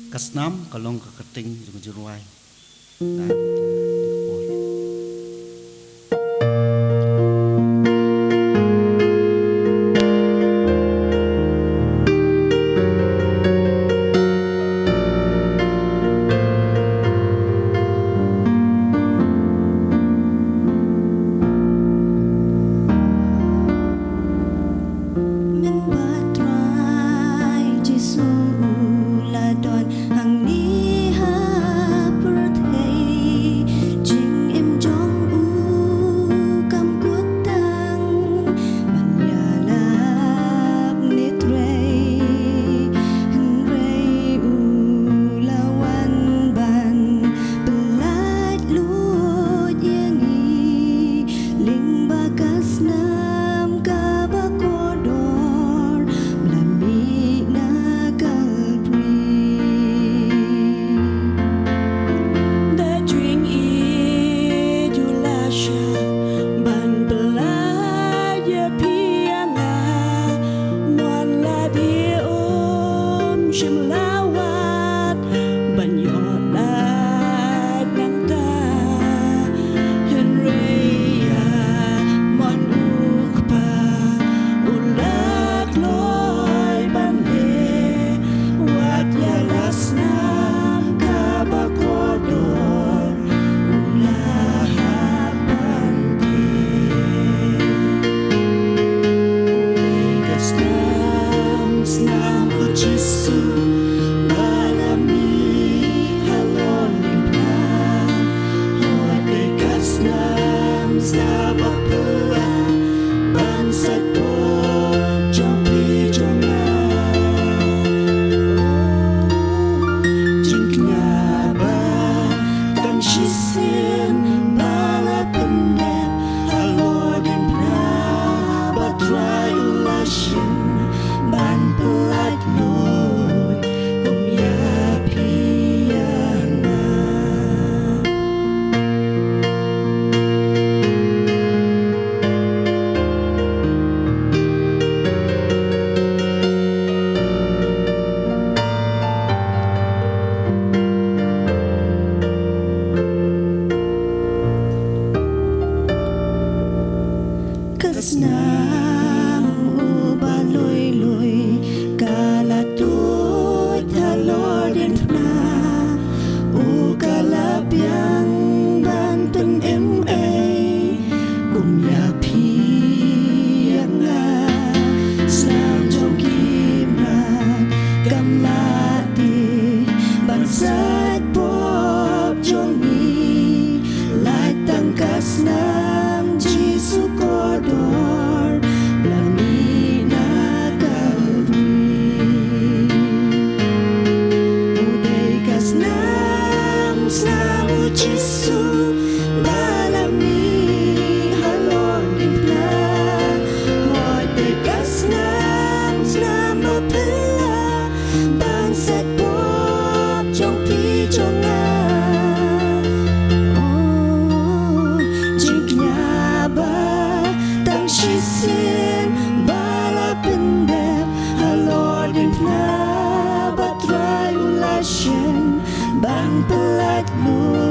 Kasnam kalong kakating yung juruay. Kasnam ubaloy-loy kalatut halodin na ukalapyang bantun ma kumyapi nga snam jong kimrat kamlati bansat pop jong ni lai tang kasnam jisu kodor blami na kalbri uday kasnam snamu jisu balami halor dimpla hoy day kasnam snamu pila bansat pop jong pi jong nga Shisin bala pendep halodin na batray ulasyen ban pelat lu